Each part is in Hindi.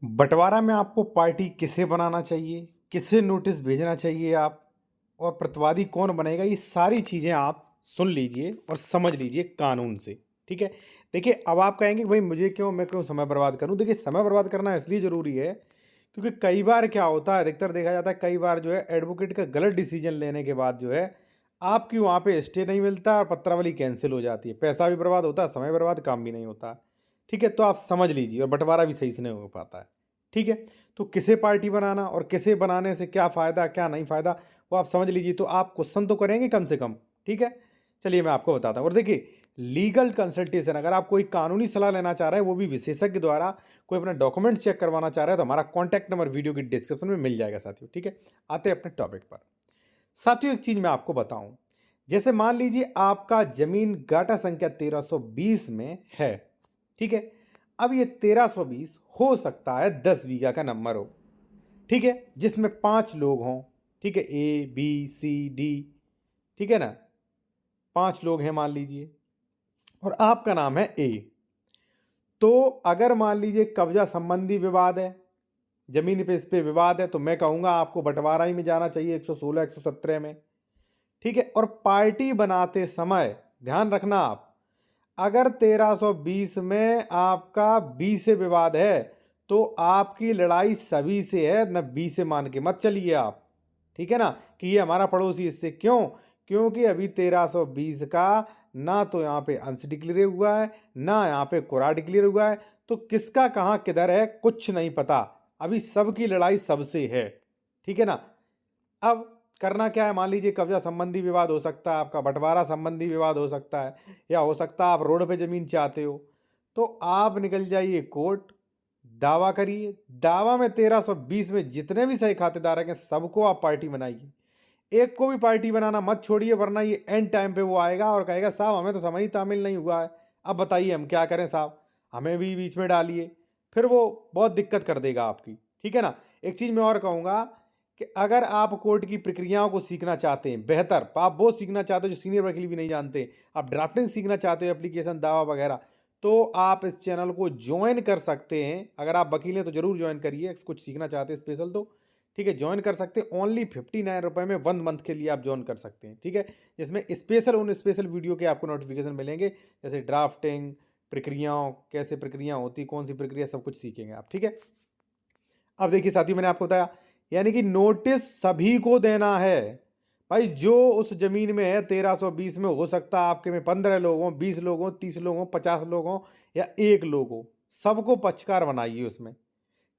बंटवारा में आपको पार्टी किसे बनाना चाहिए, किसे नोटिस भेजना चाहिए आप और प्रतिवादी कौन बनेगा, ये सारी चीज़ें आप सुन लीजिए और समझ लीजिए कानून से, ठीक है? देखिए, अब आप कहेंगे कि भाई मैं क्यों समय बर्बाद करूँ? देखिए, समय बर्बाद करना इसलिए ज़रूरी है क्योंकि कई बार क्या होता है, अधिकतर देखा जाता है कई बार जो है एडवोकेट का गलत डिसीजन लेने के बाद जो है आपकी वहाँ पे स्टे नहीं मिलता और पत्रावली कैंसिल हो जाती है। पैसा भी बर्बाद होता है, समय बर्बाद, काम भी नहीं होता। ठीक है? तो आप समझ लीजिए और बँटवारा भी सही से नहीं हो पाता है। ठीक है? तो किसे पार्टी बनाना और किसे बनाने से क्या फ़ायदा, क्या नहीं फ़ायदा, वो आप समझ लीजिए। तो आप क्वेश्चन तो करेंगे कम से कम, ठीक है? चलिए मैं आपको बताता हूँ और देखिए, लीगल कंसल्टेशन अगर आप कोई कानूनी सलाह लेना चाह रहे हैं, वो भी विशेषज्ञ द्वारा, कोई अपना डॉक्यूमेंट चेक करवाना चाह रहा है, तो हमारा कॉन्टैक्ट नंबर वीडियो की डिस्क्रिप्शन में मिल जाएगा साथियों, ठीक है? आते हैं अपने टॉपिक पर। साथियों, एक चीज़ मैं आपको बताऊँ, जैसे मान लीजिए आपका ज़मीन गाटा संख्या 1320 में है, ठीक है? अब ये 1320 हो सकता है 10 बीघा का नंबर हो, ठीक है? जिसमें 5 लोग हों, ठीक है? ए, बी, सी, डी, ठीक है ना? 5 लोग हैं मान लीजिए और आपका नाम है ए। तो अगर मान लीजिए कब्ज़ा संबंधी विवाद है, ज़मीन पे इस पे विवाद है, तो मैं कहूँगा आपको बँटवारा ही में जाना चाहिए 116, 117 में, ठीक है? और पार्टी बनाते समय ध्यान रखना आप, अगर 1320 में आपका बी से विवाद है, तो आपकी लड़ाई सभी से है, ना बी से मान के मत चलिए आप, ठीक है ना? कि ये हमारा पड़ोसी इससे क्यों? क्योंकि अभी 1320 का ना तो यहाँ पे अंश डिक्लेयर हुआ है, ना यहाँ पे कोरा डिक्लेयर हुआ है, तो किसका कहाँ किधर है कुछ नहीं पता। अभी सबकी लड़ाई सबसे है, ठीक है ना? अब करना क्या है, मान लीजिए कब्जा संबंधी विवाद हो सकता है, आपका बंटवारा संबंधी विवाद हो सकता है, या हो सकता है आप रोड पे ज़मीन चाहते हो, तो आप निकल जाइए कोर्ट, दावा करिए। दावा में 1320 में जितने भी सही खातेदार हैं सबको आप पार्टी बनाइए। एक को भी पार्टी बनाना मत छोड़िए, वरना ये एंड टाइम पे वो आएगा और कहेगा साहब हमें तो समझ ही तामील नहीं हुआ है, अब बताइए हम क्या करें साहब, हमें भी बीच में डालिए। फिर वो बहुत दिक्कत कर देगा आपकी, ठीक है ना? एक चीज़ मैं और कहूँगा कि अगर आप कोर्ट की प्रक्रियाओं को सीखना चाहते हैं बेहतर, आप वो सीखना चाहते हो जो सीनियर वकील भी नहीं जानते, आप ड्राफ्टिंग सीखना चाहते हो, एप्लीकेशन, दावा वगैरह, तो आप इस चैनल को ज्वाइन कर सकते हैं। अगर आप वकील हैं तो ज़रूर ज्वाइन करिए, कुछ सीखना चाहते हैं स्पेशल तो, ठीक है? ज्वाइन कर सकते हैं। ओनली 59 रुपये में 1 मंथ के लिए आप ज्वाइन कर सकते हैं, ठीक है? जिसमें स्पेशल वीडियो के आपको नोटिफिकेशन मिलेंगे, जैसे ड्राफ्टिंग, प्रक्रियाओं, कैसे प्रक्रिया होती, कौन सी प्रक्रिया, सब कुछ सीखेंगे आप, ठीक है? अब देखिए साथियों, मैंने आपको बताया, यानी कि नोटिस सभी को देना है। भाई जो उस ज़मीन में है 1320 में, हो सकता है आपके में 15 लोग हों, 20 लोग हों, 30 लोग हों, 50 लोग हों या 1 लोग हो, सबको पक्षकार बनाइए उसमें,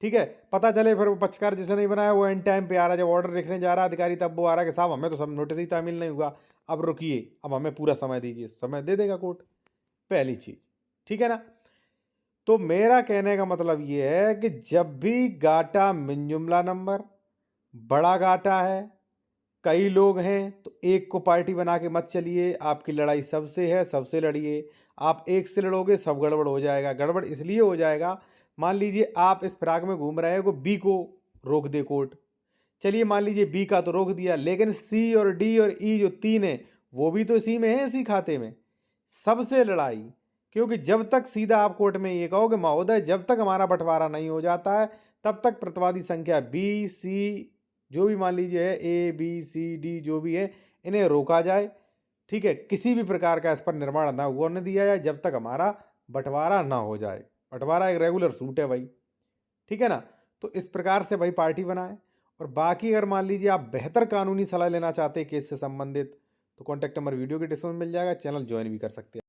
ठीक है? पता चले फिर वो पक्षकार जिसे नहीं बनाया वो एंड टाइम पे आ रहा है, जब ऑर्डर लिखने जा रहा है अधिकारी, तब वो आ रहा है कि साहब हमें तो सब नोटिस ही तामील नहीं हुआ, अब रुकिए, अब हमें पूरा समय दीजिए। समय दे देगा कोर्ट, पहली चीज़, ठीक है ना? तो मेरा कहने का मतलब ये है कि जब भी गाटा मिन-जुमला नंबर, बड़ा गाटा है, कई लोग हैं, तो एक को पार्टी बना के मत चलिए, आपकी लड़ाई सबसे है, सबसे लड़िए। आप एक से लड़ोगे सब गड़बड़ हो जाएगा। गड़बड़ इसलिए हो जाएगा, मान लीजिए आप इस फिराक में घूम रहे हो, बी को रोक दे कोर्ट। चलिए मान लीजिए बी का तो रोक दिया, लेकिन सी और डी और ई जो 3 हैं, वो भी तो इसी में है, इसी खाते में। सबसे लड़ाई, क्योंकि जब तक सीधा आप कोर्ट में ये कहोगे महोदय जब तक हमारा बँटवारा नहीं हो जाता है, तब तक प्रतिवादी संख्या बी, सी, जो भी मान लीजिए है, ए, बी, सी, डी जो भी है, इन्हें रोका जाए, ठीक है? किसी भी प्रकार का इस पर निर्माण ना होने दिया जाए जब तक हमारा बँटवारा ना हो जाए। बँटवारा एक रेगुलर सूट है भाई, ठीक है ना? तो इस प्रकार से भाई पार्टी बनाएँ। और बाकी अगर मान लीजिए आप बेहतर कानूनी सलाह लेना चाहते हैं केस से संबंधित, तो कॉन्टैक्ट नंबर वीडियो के डिस्क्रिप्शन में मिल जाएगा, चैनल जॉइन भी कर सकते हैं।